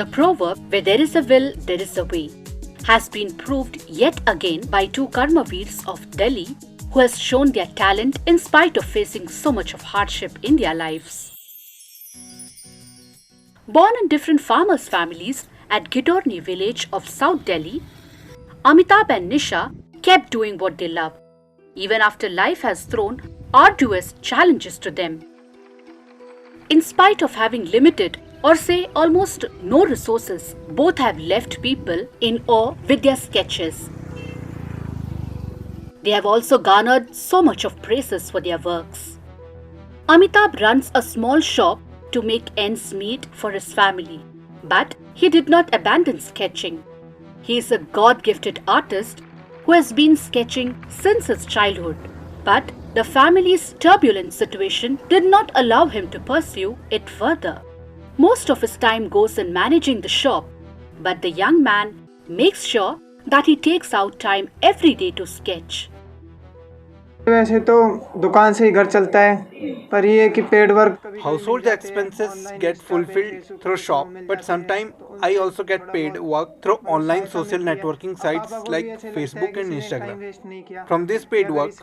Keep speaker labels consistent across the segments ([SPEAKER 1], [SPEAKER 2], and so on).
[SPEAKER 1] The proverb, where there is a will, there is a way, has been proved yet again by two Karmaveers of Delhi who has shown their talent in spite of facing so much of hardship in their lives. Born in different farmers' families at Ghitorni village of South Delhi, Amitabh and Nisha kept doing what they love, even after life has thrown arduous challenges to them. In spite of having limited or say almost no resources, both have left people in awe with their sketches. They have also garnered so much of praises for their works. Amitabh runs a small shop to make ends meet for his family, but he did not abandon sketching. He is a God-gifted artist who has been sketching since his childhood, but the family's turbulent situation did not allow him to pursue it further. Most of his time goes in managing the shop, but the young man makes sure that he takes out time every day to sketch.
[SPEAKER 2] वैसे तो दुकान से ही घर चलता है, पर ये कि paid work
[SPEAKER 3] Household expenses get fulfilled through shop, but sometimes I also get paid work through online social networking sites like Facebook and Instagram. From this paid work,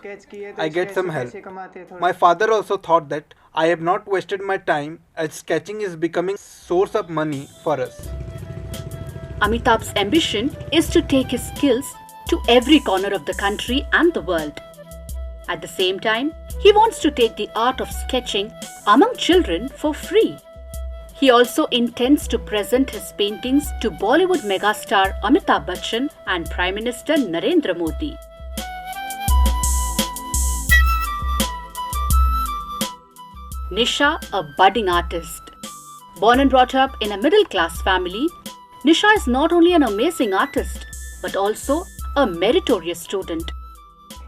[SPEAKER 3] I get some help. My father also thought that I have not wasted my time as sketching is becoming source of money for us.
[SPEAKER 1] Amitabh's ambition is to take his skills to every corner of the country and the world. At the same time, he wants to take the art of sketching among children for free. He also intends to present his paintings to Bollywood megastar Amitabh Bachchan and Prime Minister Narendra Modi. Nisha, a budding artist. Born and brought up in a middle-class family, Nisha is not only an amazing artist, but also a meritorious student.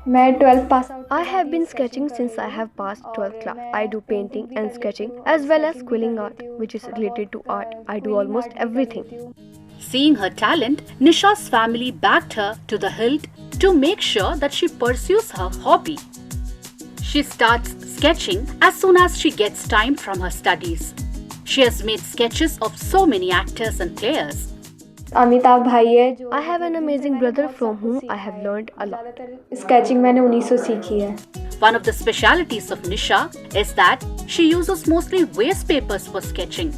[SPEAKER 4] मैं 12th pass out. I have been sketching since I have passed 12th class. I do painting and sketching as well as quilling art, which is related to art. I do almost everything.
[SPEAKER 1] Seeing her talent, Nisha's family backed her to the hilt to make sure that she pursues her hobby. She starts sketching as soon as she gets time from her studies. She has made sketches of so many actors and players.
[SPEAKER 4] Amitabh भाई है जो I have an amazing brother from whom I have learned a lot. Sketching मैंने 1900 सीखी है.
[SPEAKER 1] One of the specialities of Nisha is that she uses mostly waste papers for sketching.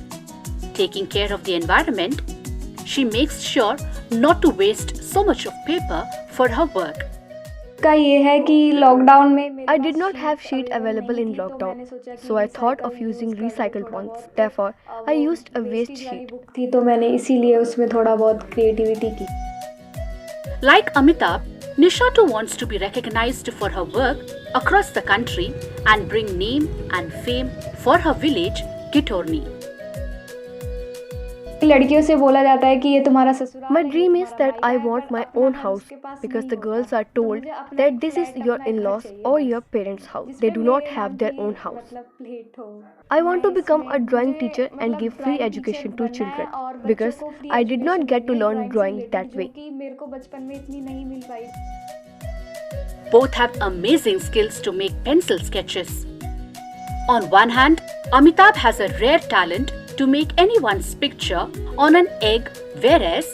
[SPEAKER 1] Taking care of the environment, she makes sure not to waste so much of paper for her work.
[SPEAKER 4] का ये है कि lockdown में I did not have sheet available in lockdown, so I thought of using recycled ones. Therefore, I used a waste sheet. थी तो मैंने इसीलिए उसमें थोड़ा बहुत क्रिएटिविटी की.
[SPEAKER 1] Like Amitabh, Nisha too wants to be recognized for her work across the country and bring name and fame for her village, Ghitorni.
[SPEAKER 4] लड़कियों से बोला जाता है कि ये तुम्हारा ससुराल. My dream is that I want my own house because the girls are told that this is your in-laws or your parents' house. They do not have their own house. I want to become a drawing teacher and give free education to children because I did not get to learn drawing that way.
[SPEAKER 1] Both have amazing skills to make pencil sketches. On one hand, Amitabh has a rare talent to make anyone's picture on an egg, whereas,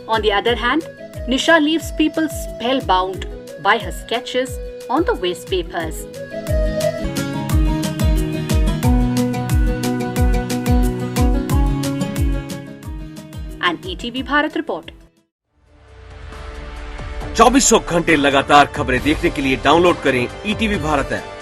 [SPEAKER 1] on the other hand, Nisha leaves people spellbound by her sketches on the waste papers. An ETV Bharat report.
[SPEAKER 5] 24 घंटे लगातार खबरें देखने के लिए download करें ETV Bharat app.